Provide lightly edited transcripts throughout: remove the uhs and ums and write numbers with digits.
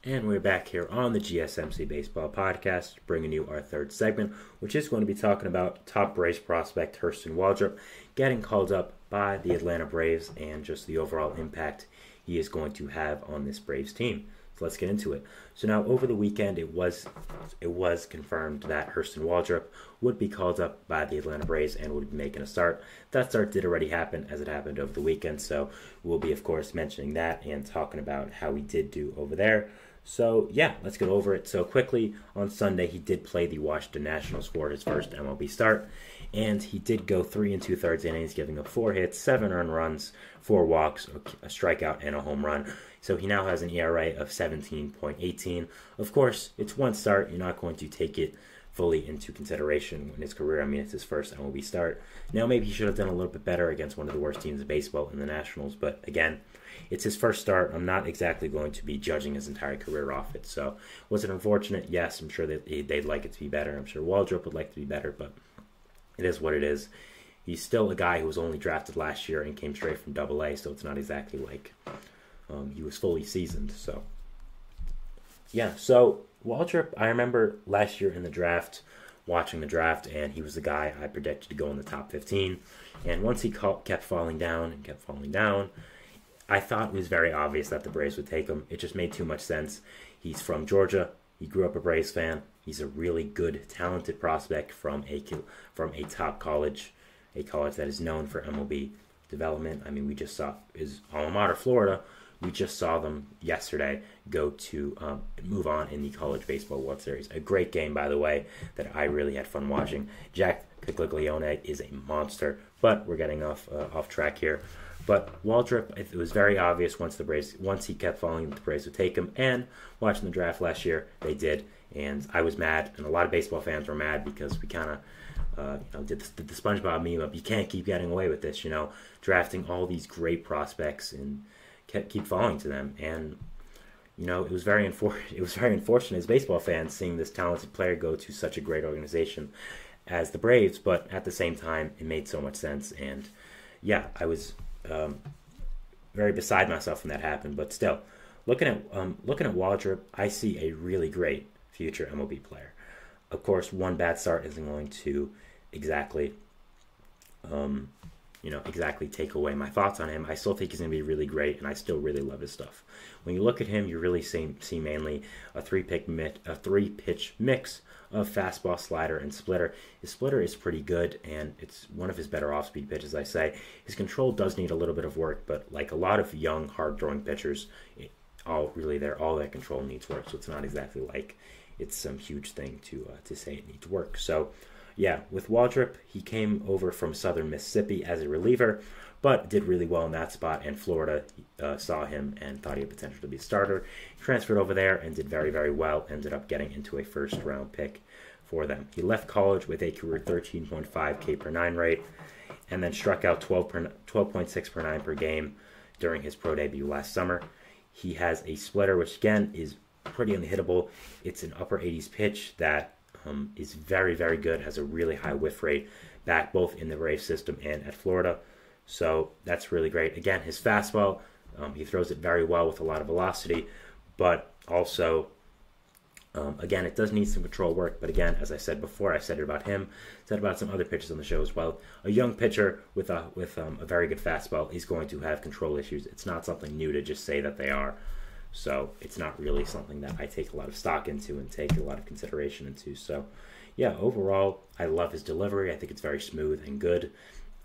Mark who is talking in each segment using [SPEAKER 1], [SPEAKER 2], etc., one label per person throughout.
[SPEAKER 1] And we're back here on the GSMC Baseball Podcast, bringing you our third segment, which is going to be talking about top Braves prospect Hurston Waldrep getting called up by the Atlanta Braves and just the overall impact he is going to have on this Braves team. So let's get into it. So now over the weekend, it was confirmed that Hurston Waldrep would be called up by the Atlanta Braves and would be making a start. That start did already happen as it happened over the weekend, so we'll be, of course, mentioning that and talking about how he did do over there. So, yeah, let's get over it. So, quickly, on Sunday, he did play the Washington Nationals for his first MLB start, and he did go 3 2/3 innings, giving up 4 hits, 7 earned runs, 4 walks, a strikeout, and a home run. So, he now has an ERA of 17.18. Of course, it's one start. You're not going to take it fully into consideration in his career. I mean, it's his first MLB start. Now, maybe he should have done a little bit better against one of the worst teams in baseball in the Nationals, but again, it's his first start. I'm not exactly going to be judging his entire career off it. So, was it unfortunate? Yes, I'm sure that they'd like it to be better. I'm sure Waldrep would like to be better, but it is what it is. He's still a guy who was only drafted last year and came straight from AA, so it's not exactly like he was fully seasoned. So, yeah, so Waldrep, I remember last year in the draft, watching the draft, and he was the guy I predicted to go in the top 15. And once he kept falling down and kept falling down, I thought it was very obvious that the Braves would take him. It just made too much sense. He's from Georgia. He grew up a Braves fan. He's a really good, talented prospect from a top college, a college that is known for MLB development. I mean, we just saw his alma mater, Florida. We just saw them yesterday go to move on in the College Baseball World Series. A great game, by the way, that I really had fun watching. Jack Cagliglione is a monster, but we're getting off track here. But Waldrep, it was very obvious once he kept falling, the Braves would take him. And watching the draft last year, they did. And I was mad, and a lot of baseball fans were mad because we kind of did the SpongeBob meme of you can't keep getting away with this, drafting all these great prospects and keep falling to them. And it was very unfortunate as baseball fans seeing this talented player go to such a great organization as the Braves. But at the same time, it made so much sense. And yeah, I was very beside myself when that happened, but still, looking at Waldrep, I see a really great future MLB player. Of course, one bad start isn't going to exactly take away my thoughts on him. I still think he's going to be really great, and I still really love his stuff. When you look at him, you really see mainly a three-pitch mix of fastball, slider, and splitter. His splitter is pretty good, and it's one of his better off-speed pitches, I say. His control does need a little bit of work, but like a lot of young, hard-throwing pitchers, all their control needs work, so it's not exactly like it's some huge thing to say it needs work. So, yeah, with Waldrep, he came over from southern Mississippi as a reliever, but did really well in that spot, and Florida saw him and thought he had potential to be a starter. Transferred over there and did very, very well, ended up getting into a first-round pick for them. He left college with a career 13.5 K per 9 rate, and then struck out 12.6 per 9 per game during his pro debut last summer. He has a splitter, which again is pretty unhittable. It's an upper 80s pitch that is very, very good, has a really high whiff rate back both in the Braves system and at Florida. So that's really great. Again, his fastball, he throws it very well with a lot of velocity, but also, again, it does need some control work. But again, as I said before, I said it about him, said about some other pitchers on the show as well. A young pitcher with a very good fastball is going to have control issues. It's not something new to just say that they are. So it's not really something that I take a lot of stock into and take a lot of consideration into. So, yeah, overall, I love his delivery. I think it's very smooth and good.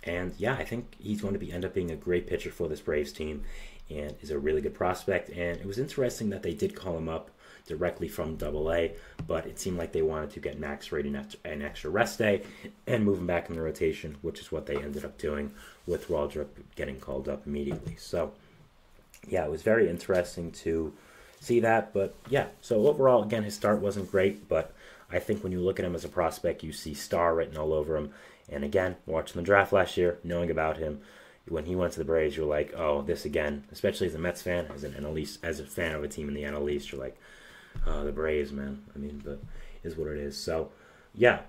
[SPEAKER 1] And, yeah, I think he's going to end up being a great pitcher for this Braves team and is a really good prospect. And it was interesting that they did call him up directly from AA, but it seemed like they wanted to get max rating after an extra rest day and move him back in the rotation, which is what they ended up doing with Waldrep getting called up immediately. So, yeah, it was very interesting to see that. But, yeah, so overall, again, his start wasn't great, but I think when you look at him as a prospect, you see star written all over him. And, again, watching the draft last year, knowing about him, when he went to the Braves, you're like, oh, this again, especially as a Mets fan, as a fan of a team in the NL East, you're like, oh, the Braves, man. I mean, but is what it is. So, yeah,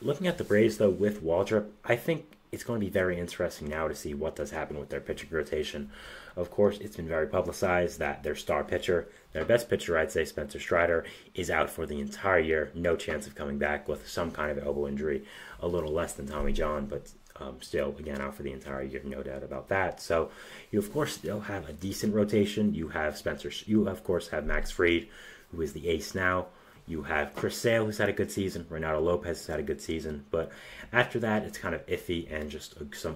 [SPEAKER 1] looking at the Braves, though, with Waldrep, I think it's going to be very interesting now to see what does happen with their pitching rotation. Of course, it's been very publicized that their star pitcher, their best pitcher, I'd say, Spencer Strider, is out for the entire year. No chance of coming back with some kind of elbow injury. A little less than Tommy John, but still, again, out for the entire year, no doubt about that. So you, of course, still have a decent rotation. You have Spencer. You, of course, have Max Fried, who is the ace now. You have Chris Sale, who's had a good season. Renato Lopez has had a good season. But after that, it's kind of iffy, and just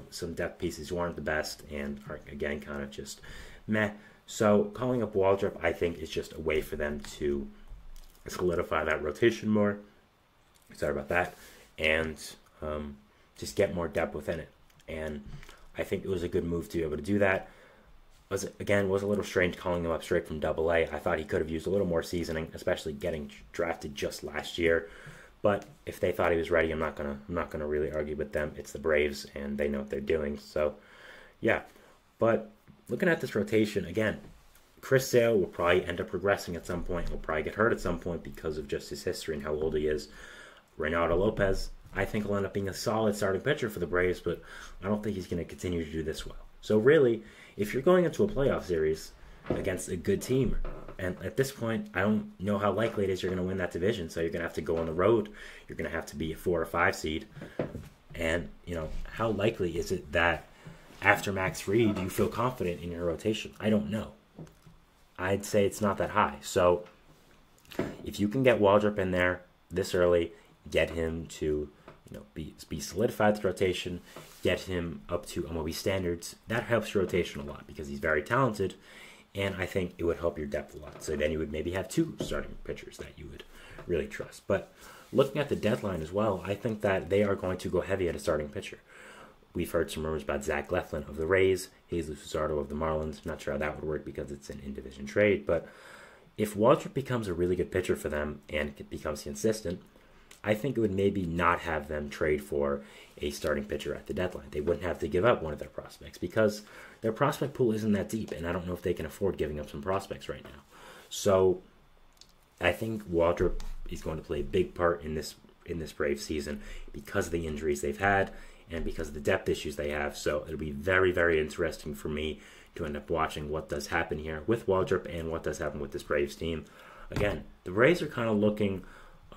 [SPEAKER 1] some depth pieces who aren't the best and are, again, kind of just meh. So calling up Waldrep, I think, is just a way for them to solidify that rotation more. Sorry about that. And just get more depth within it. And I think it was a good move to be able to do that. Was a little strange calling him up straight from Double-A. I thought he could have used a little more seasoning, especially getting drafted just last year. But if they thought he was ready, I'm not gonna really argue with them. It's the Braves, and they know what they're doing. So, yeah. But looking at this rotation again, Chris Sale will probably end up regressing at some point. He'll probably get hurt at some point because of just his history and how old he is. Renato Lopez, I think, will end up being a solid starting pitcher for the Braves, but I don't think he's going to continue to do this well. So really, if you're going into a playoff series against a good team, and at this point, I don't know how likely it is you're going to win that division, so you're going to have to go on the road. You're going to have to be a 4 or 5 seed. And, how likely is it that after Max Fried, you feel confident in your rotation? I don't know. I'd say it's not that high. So if you can get Waldrep in there this early, get him to be solidified the rotation, get him up to MLB standards, that helps your rotation a lot because he's very talented, and I think it would help your depth a lot. So then you would maybe have 2 starting pitchers that you would really trust. But looking at the deadline as well, I think that they are going to go heavy at a starting pitcher. We've heard some rumors about Zach Leflin of the Rays, Jesus Luzardo of the Marlins. Not sure how that would work because it's an in-division trade, but if Waldrep becomes a really good pitcher for them and becomes consistent, I think it would maybe not have them trade for a starting pitcher at the deadline. They wouldn't have to give up one of their prospects because their prospect pool isn't that deep, and I don't know if they can afford giving up some prospects right now. So I think Waldrep is going to play a big part in this Braves season because of the injuries they've had and because of the depth issues they have. So it'll be very, very interesting for me to end up watching what does happen here with Waldrep and what does happen with this Braves team. Again, the Braves are kind of looking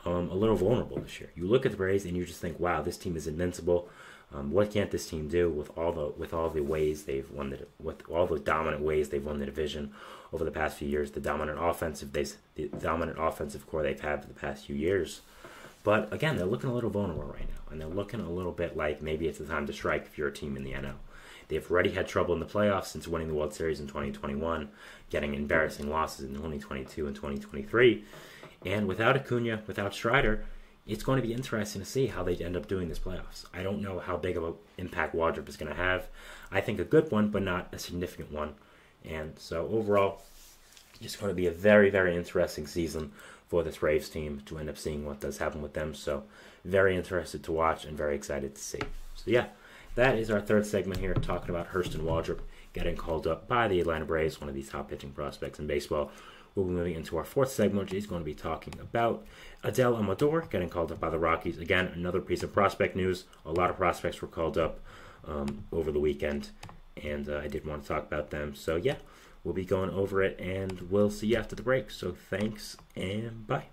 [SPEAKER 1] a little vulnerable this year. You look at the Braves and you just think, wow, this team is invincible. What can't this team do with all the ways they've won with all the dominant ways they've won the division over the past few years, the dominant offensive core they've had for the past few years. But again, they're looking a little vulnerable right now, and they're looking a little bit like maybe it's the time to strike if you're a team in the NL. They've already had trouble in the playoffs since winning the World Series in 2021, getting embarrassing losses in 2022 and 2023. And without Acuna, without Strider, it's going to be interesting to see how they end up doing this playoffs. I don't know how big of an impact Waldrep is going to have. I think a good one, but not a significant one. And so overall, it's going to be a very, very interesting season for this Braves team to end up seeing what does happen with them. So very interested to watch and very excited to see. So yeah, that is our third segment here, talking about Hurston Waldrep getting called up by the Atlanta Braves, one of these top pitching prospects in baseball. We'll be moving into our fourth segment, which is going to be talking about Adel Amador getting called up by the Rockies. Again, another piece of prospect news. A lot of prospects were called up over the weekend, and I did want to talk about them. So yeah, we'll be going over it, and we'll see you after the break. So thanks, and bye.